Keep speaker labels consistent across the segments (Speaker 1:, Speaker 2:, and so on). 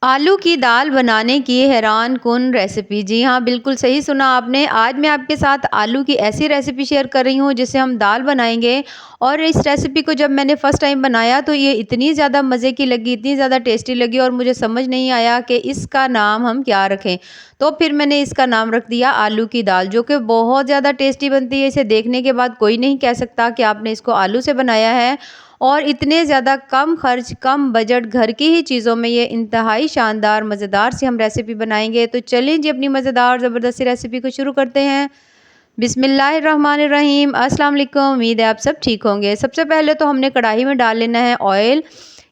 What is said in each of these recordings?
Speaker 1: आलू की दाल बनाने की हैरान कुन रेसिपी। जी हाँ, बिल्कुल सही सुना आपने। आज मैं आपके साथ आलू की ऐसी रेसिपी शेयर कर रही हूँ जिससे हम दाल बनाएँगे। और इस रेसिपी को जब मैंने फ़र्स्ट टाइम बनाया तो ये इतनी ज़्यादा मज़े की लगी, इतनी ज़्यादा टेस्टी लगी और मुझे समझ नहीं आया कि इसका नाम हम क्या रखें। तो फिर मैंने इसका नाम रख दिया आलू की दाल, जो कि बहुत ज़्यादा टेस्टी बनती है। इसे देखने के बाद कोई नहीं कह सकता कि आपने इसको आलू से बनाया है। और इतने ज़्यादा कम खर्च, कम बजट, घर की ही चीज़ों में ये इंतहाई शानदार, मज़ेदार सी हम रेसिपी बनाएँगे। तो चलिए जी अपनी मज़ेदार ज़बरदस्त सी रेसिपी को शुरू करते हैं। बिस्मिल्लाहिर्रहमानिर्रहीम। अस्सलाम वालेकुम। उम्मीद है आप सब ठीक होंगे। सबसे पहले तो हमने कढ़ाई में डाल लेना है ऑयल।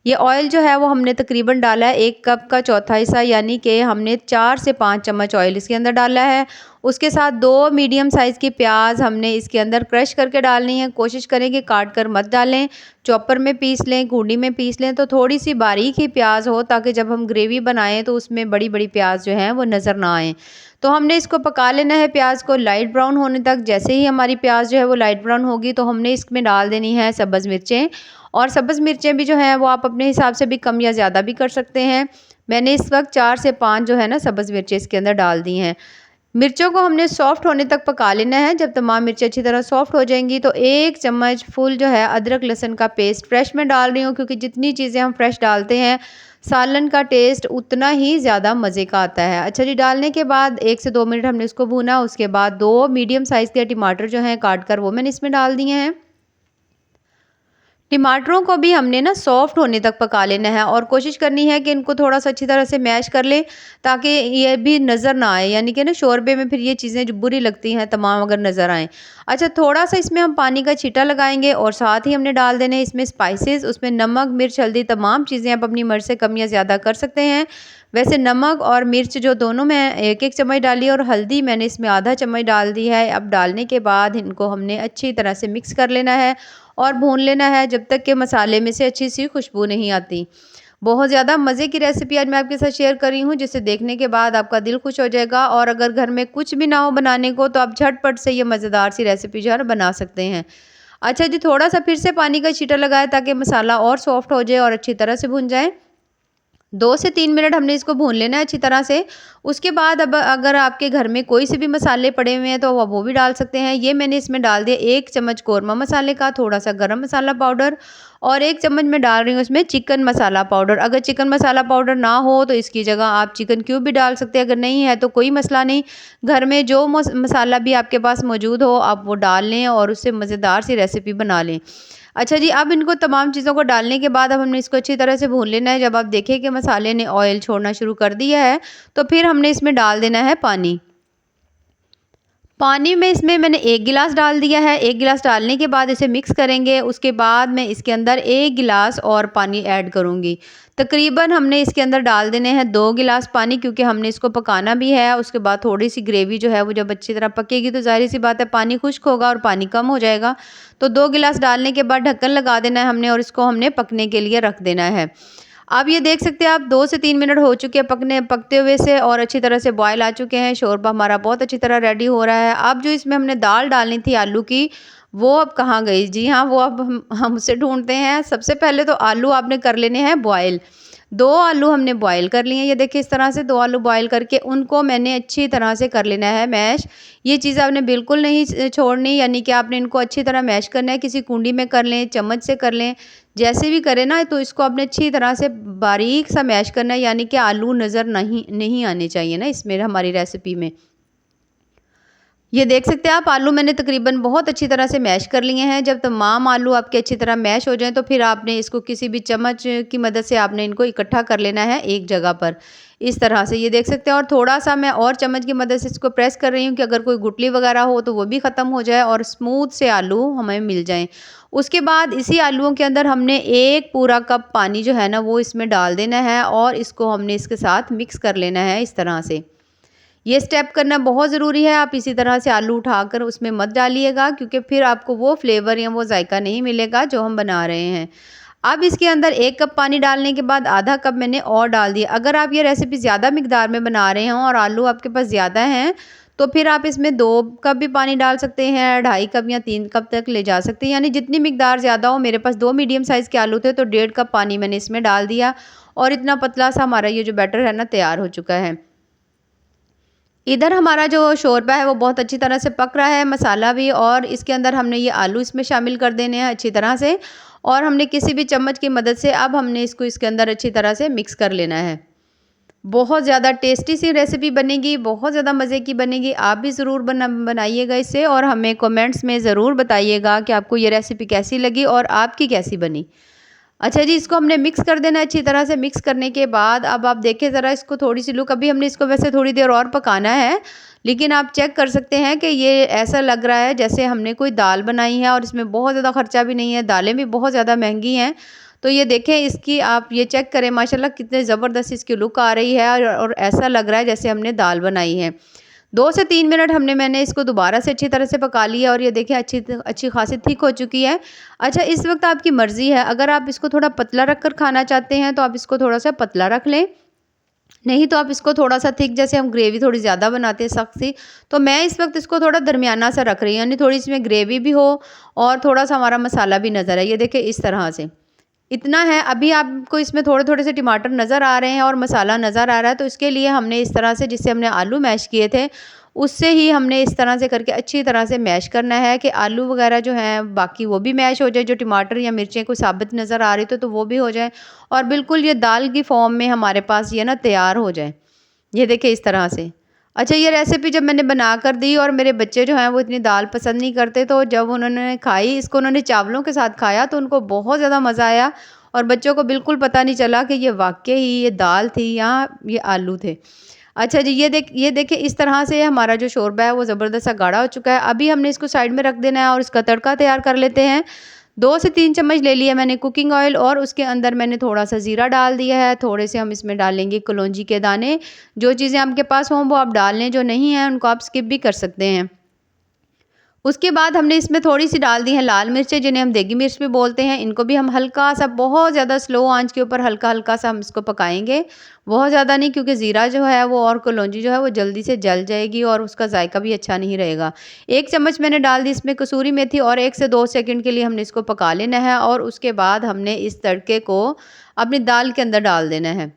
Speaker 1: ये ऑयल जो है वो हमने तकरीबन डाला है 1 कप का चौथा हिस्सा, यानी कि हमने 4 से 5 चम्मच ऑयल इसके अंदर डाला है। उसके साथ 2 मीडियम साइज़ की प्याज हमने इसके अंदर क्रश करके डालनी है। कोशिश करें कि काट कर मत डालें, चॉपर में पीस लें, कूंडी में पीस लें तो थोड़ी-सी बारीक ही प्याज हो, ताकि जब हम ग्रेवी बनाएँ तो उसमें बड़ी-बड़ी प्याज जो हैं वो नज़र ना आएँ। तो हमने इसको पका लेना है प्याज को लाइट ब्राउन होने तक। जैसे ही हमारी प्याज जो है वो लाइट ब्राउन होगी तो हमने इसमें डाल देनी है सब्ज़ मिर्चें। और सब्ज़ मिर्चें भी जो हैं वो आप अपने हिसाब से भी कम या ज़्यादा भी कर सकते हैं। मैंने इस वक्त 4 से 5 जो है ना सब्ज़ मिर्चें इसके अंदर डाल दी हैं। मिर्चों को हमने सॉफ्ट होने तक पका लेना है। जब तमाम मिर्चें अच्छी तरह सॉफ्ट हो जाएंगी तो 1 चम्मच फुल जो है अदरक लहसुन का पेस्ट फ्रेश में डाल रही हूँ, क्योंकि जितनी चीज़ें हम फ्रेश डालते हैं सालन का टेस्ट उतना ही ज़्यादा मज़े का आता है। अच्छा जी, डालने के बाद 1 से 2 मिनट हमने इसको भूना। उसके बाद 2 मीडियम साइज़ के टमाटर जो हैं काट कर वो मैंने इसमें डाल दिए हैं। टमाटरों को भी हमने ना सॉफ्ट होने तक पका लेना है और कोशिश करनी है कि इनको थोड़ा-सा अच्छी तरह से मैश कर लें, ताकि ये भी नज़र ना आए, यानी कि ना शोरबे में फिर ये चीज़ें जो बुरी लगती हैं तमाम अगर नज़र आएँ। अच्छा, थोड़ा-सा इसमें हम पानी का छींटा लगाएँगे और साथ ही हमने डाल देने हैं इसमें स्पाइसेस। उसमें नमक, मिर्च, हल्दी तमाम चीज़ें आप अपनी मर्ज़ से कम या ज़्यादा कर सकते हैं। वैसे नमक और मिर्च जो दोनों मैं 1-1 चम्मच डाली और हल्दी मैंने इसमें आधा चम्मच डाल दी है। अब डालने के बाद इनको हमने अच्छी तरह से मिक्स कर लेना है और भून लेना है जब तक कि मसाले में से अच्छी सी खुशबू नहीं आती। बहुत ज़्यादा मज़े की रेसिपी आज मैं आपके साथ शेयर कर रही हूँ, जिसे देखने के बाद आपका दिल खुश हो जाएगा। और अगर घर में कुछ भी ना हो बनाने को तो आप झटपट से ये मज़ेदार सी रेसिपी जो है ना बना सकते हैं। अच्छा जी, थोड़ा-सा फिर से पानी का छींटा लगाएँ ताकि मसाला और सॉफ्ट हो जाए और अच्छी तरह से भुन जाए। 2 से 3 मिनट हमने इसको भून लेना है अच्छी तरह से। उसके बाद अब अगर आपके घर में कोई से भी मसाले पड़े हुए हैं तो वो भी डाल सकते हैं। ये मैंने इसमें डाल दिया 1 चम्मच कोरमा मसाले का, थोड़ा-सा गरम मसाला पाउडर और 1 चम्मच मैं डाल रही हूँ इसमें चिकन मसाला पाउडर। अगर चिकन मसाला पाउडर ना हो तो इसकी जगह आप चिकन क्यूब भी डाल सकते हैं। अगर नहीं है तो कोई मसला नहीं, घर में जो मसाला भी आपके पास मौजूद हो आप वो डाल लें और उससे मज़ेदार सी रेसिपी बना लें। अच्छा जी, अब इनको तमाम चीज़ों को डालने के बाद अब हमने इसको अच्छी तरह से भून लेना है। जब आप देखें कि मसाले ने ऑयल छोड़ना शुरू कर दिया है, तो फिर हमने इसमें डाल देना है पानी। पानी में इसमें मैंने 1 गिलास डाल दिया है। 1 गिलास डालने के बाद इसे मिक्स करेंगे। उसके बाद मैं इसके अंदर 1 गिलास और पानी ऐड करूँगी। तकरीबन हमने इसके अंदर डाल देने हैं 2 गिलास पानी, क्योंकि हमने इसको पकाना भी है। उसके बाद थोड़ी-सी ग्रेवी जो है वो जब अच्छी तरह पकेगी तो ज़ाहिर-सी बात है पानी खुश्क होगा और पानी कम हो जाएगा। तो 2 गिलास डालने के बाद ढक्कन लगा देना है हमने और इसको हमने पकने के लिए रख देना है। अब ये देख सकते हैं आप 2 से 3 मिनट हो चुके हैं पकते हुए से और अच्छी तरह से बॉयल आ चुके हैं। शोरबा हमारा बहुत अच्छी तरह रेडी हो रहा है। अब जो इसमें हमने दाल डालनी थी आलू की, वो अब कहाँ गई? जी हाँ, वो अब हम उसे ढूँढते हैं। सबसे पहले तो आलू आपने कर लेने हैं बॉयल। 2 आलू हमने बॉयल कर लिए हैं। ये देखिए इस तरह से 2 आलू बॉयल करके उनको मैंने अच्छी तरह से कर लेना है मैश। ये चीज़ आपने बिल्कुल नहीं छोड़नी, यानी कि आपने इनको अच्छी तरह मैश करना है। किसी कुंडी में कर लें, चम्मच से कर लें, जैसे भी करें ना, तो इसको आपने अच्छी तरह से बारीक सा मैश करना है, यानी कि आलू नज़र नहीं नहीं आने चाहिए ना इसमें हमारी रेसिपी में। ये देख सकते हैं आप आलू मैंने तकरीबन बहुत अच्छी तरह से मैश कर लिए हैं। जब तमाम आलू आपके अच्छी तरह मैश हो जाएँ तो फिर आपने इसको किसी भी चम्मच की मदद से आपने इनको इकट्ठा कर लेना है एक जगह पर, इस तरह से। ये देख सकते हैं और थोड़ा-सा मैं और चम्मच की मदद से इसको प्रेस कर रही हूँ कि अगर कोई गुठली वगैरह हो तो वो भी ख़त्म हो जाए और स्मूथ से आलू हमें मिल जाएँ। उसके बाद इसी आलूओं के अंदर हमने 1 पूरा कप पानी जो है ना वो इसमें डाल देना है और इसको हमने इसके साथ मिक्स कर लेना है इस तरह से। ये स्टेप करना बहुत ज़रूरी है। आप इसी तरह से आलू उठाकर उसमें मत डालिएगा, क्योंकि फिर आपको वो फ्लेवर या वो जायका नहीं मिलेगा जो हम बना रहे हैं। अब इसके अंदर 1 कप पानी डालने के बाद आधा कप मैंने और डाल दिया। अगर आप ये रेसिपी ज़्यादा मिकदार में बना रहे हों और आलू आपके पास ज़्यादा हैं, तो फिर आप इसमें 2 कप भी पानी डाल सकते हैं, 2.5 कप या 3 कप तक ले जा सकते हैं। यानी जितनी मिकदार ज़्यादा हो, मेरे पास 2 मीडियम साइज़ के आलू थे तो 1.5 कप पानी मैंने इसमें डाल दिया और इतना पतला सा हमारा ये जो बैटर है ना तैयार हो चुका है। इधर हमारा जो शोरबा है वो बहुत अच्छी तरह से पक रहा है, मसाला भी, और इसके अंदर हमने ये आलू इसमें शामिल कर देने हैं अच्छी तरह से, और हमने किसी भी चम्मच की मदद से अब हमने इसको इसके अंदर अच्छी तरह से मिक्स कर लेना है। बहुत ज़्यादा टेस्टी सी रेसिपी बनेगी, बहुत ज़्यादा मज़े की बनेगी। आप भी ज़रूर बनाइएगा इसे, और हमें कमेंट्स में ज़रूर बताइएगा कि आपको ये रेसिपी कैसी लगी और आपकी कैसी बनी। अच्छा जी, इसको हमने मिक्स कर देना है अच्छी तरह से। मिक्स करने के बाद अब आप देखें ज़रा इसको थोड़ी सी लुक, अभी हमने इसको वैसे थोड़ी देर और पकाना है, लेकिन आप चेक कर सकते हैं कि ये ऐसा लग रहा है जैसे हमने कोई दाल बनाई है, और इसमें बहुत ज़्यादा खर्चा भी नहीं है, दालें भी बहुत ज़्यादा महंगी हैं। तो ये देखें, इसकी आप ये चेक करें, माशाल्लाह कितने ज़बरदस्त इसकी लुक आ रही है, और ऐसा लग रहा है जैसे हमने दाल बनाई है। 2 से 3 मिनट मैंने इसको दोबारा से अच्छी तरह से पका लिया, और ये देखिए अच्छी खासी थिक हो चुकी है। अच्छा, इस वक्त आपकी मर्ज़ी है, अगर आप इसको थोड़ा पतला रख कर खाना चाहते हैं तो आप इसको थोड़ा सा पतला रख लें, नहीं तो आप इसको थोड़ा सा थिक, जैसे हम ग्रेवी थोड़ी ज़्यादा बनाते हैं सख्त सी, तो मैं इस वक्त इसको थोड़ा दरमियाना सा रख रही हूँ, यानी थोड़ी इसमें ग्रेवी भी हो और थोड़ा सा हमारा मसाला भी नज़र है। ये देखिए इस तरह से इतना है। अभी आपको इसमें थोड़े-थोड़े से टमाटर नज़र आ रहे हैं और मसाला नज़र आ रहा है, तो इसके लिए हमने इस तरह से, जिससे हमने आलू मैश किए थे, उससे ही हमने इस तरह से करके अच्छी तरह से मैश करना है कि आलू वगैरह जो हैं बाकी वो भी मैश हो जाए, जो टमाटर या मिर्चें कोई साबित नज़र आ रही तो वो भी हो जाए, और बिल्कुल ये दाल की फॉर्म में हमारे पास ये ना तैयार हो जाए। ये देखिए इस तरह से। अच्छा, ये रेसिपी जब मैंने बना कर दी, और मेरे बच्चे जो हैं वो इतनी दाल पसंद नहीं करते, तो जब उन्होंने खाई, इसको उन्होंने चावलों के साथ खाया तो उनको बहुत ज़्यादा मज़ा आया, और बच्चों को बिल्कुल पता नहीं चला कि ये वाक़ई ही ये दाल थी या ये आलू थे। अच्छा जी, ये देखिए इस तरह से हमारा जो शोरबा है वो ज़बरदस्त सा गाढ़ा हो चुका है। अभी हमने इसको साइड में रख देना है और इसका तड़का तैयार कर लेते हैं। 2 से 3 चम्मच ले लिया मैंने कुकिंग ऑयल, और उसके अंदर मैंने थोड़ा-सा ज़ीरा डाल दिया है। थोड़े से हम इसमें डालेंगे कलौंजी के दाने। जो चीज़ें आपके पास हों वो आप डाल लें, जो नहीं हैं उनको आप स्किप भी कर सकते हैं। उसके बाद हमने इसमें थोड़ी-सी डाल दी हैं लाल मिर्चें, जिन्हें हम देगी मिर्च भी बोलते हैं। इनको भी हम हल्का-सा, बहुत ज़्यादा स्लो आँच के ऊपर हल्का-हल्का सा हम इसको पकाएँगे। बहुत ज़्यादा नहीं, क्योंकि ज़ीरा जो है वो और कलौंजी जो है वो जल्दी से जल जाएगी और उसका जायका भी अच्छा नहीं रहेगा। 1 चम्मच मैंने डाल दी इसमें कसूरी मेथी, और 1 से 2 सेकंड के लिए हमने इसको पका लेना है, और उसके बाद हमने इस तड़के को अपनी दाल के अंदर डाल देना है।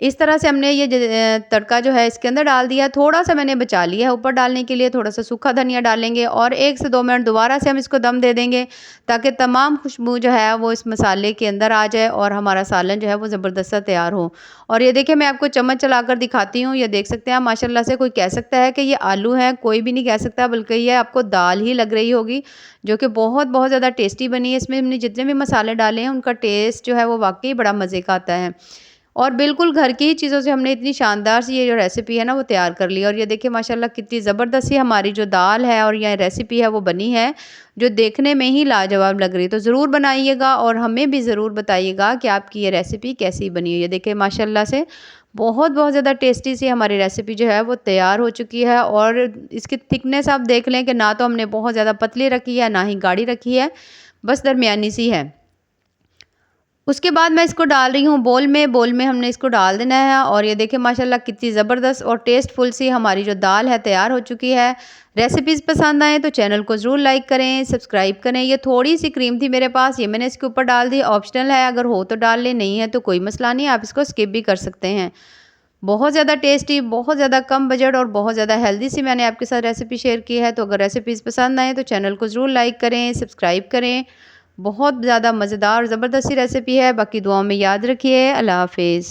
Speaker 1: इस तरह से हमने ये तड़का जो है इसके अंदर डाल दिया। थोड़ा-सा मैंने बचा लिया है ऊपर डालने के लिए, थोड़ा-सा सूखा धनिया डालेंगे, और 1 से 2 मिनट दोबारा से हम इसको दम दे देंगे, ताकि तमाम खुशबू जो है वो इस मसाले के अंदर आ जाए और हमारा सालन जो है वो ज़बरदस्त सा तैयार हो। और ये देखिए, मैं आपको चम्मच चलाकर दिखाती हूँ। ये देख सकते हैं आप, माशाल्लाह से कोई कह सकता है कि ये आलू हैं, कोई भी नहीं कह सकता, बल्कि ये आपको दाल ही लग रही होगी, जो कि बहुत-बहुत ज़्यादा टेस्टी बनी है। इसमें हमने जितने भी मसाले डाले हैं उनका टेस्ट जो है वो वाक़ई बड़ा मज़े का आता है, और बिल्कुल घर की ही चीज़ों से हमने इतनी शानदार सी ये जो रेसिपी है ना वो तैयार कर ली। और ये देखिए माशाल्लाह कितनी ज़बरदस्त सी हमारी जो दाल है और ये रेसिपी है वो बनी है, जो देखने में ही लाजवाब लग रही है। तो ज़रूर बनाइएगा और हमें भी ज़रूर बताइएगा कि आपकी ये रेसिपी कैसी बनी है। ये देखिए माशाल्लाह से बहुत ज़्यादा टेस्टी सी हमारी रेसिपी जो है वो तैयार हो चुकी है, और इसकी थिकनेस आप देख लें कि ना तो हमने बहुत ज़्यादा पतली रखी है, ना ही गाढ़ी रखी है, बस दरमियानी सी है। उसके बाद मैं इसको डाल रही हूँ बोल में हमने इसको डाल देना है, और ये देखिए माशाल्लाह कितनी ज़बरदस्त और टेस्टफुल सी हमारी जो दाल है तैयार हो चुकी है। रेसिपीज़ पसंद आए तो चैनल को ज़रूर लाइक करें, सब्सक्राइब करें। ये थोड़ी सी क्रीम थी मेरे पास, ये मैंने इसके ऊपर डाल दी, ऑप्शनल है, अगर हो तो डाल लें, नहीं है तो कोई मसला नहीं, आप इसको स्किप भी कर सकते हैं। बहुत ज़्यादा टेस्टी, बहुत ज़्यादा कम बजट और बहुत ज़्यादा हेल्दी सी मैंने आपके साथ रेसिपी शेयर की है। तो अगर रेसिपीज़ पसंद आए तो चैनल को ज़रूर लाइक करें, सब्सक्राइब करें। बहुत ज़्यादा मज़ेदार ज़बरदस्त सी रेसिपी है। बाकी दुआओं में याद रखिए। अल्लाह हाफ़िज़।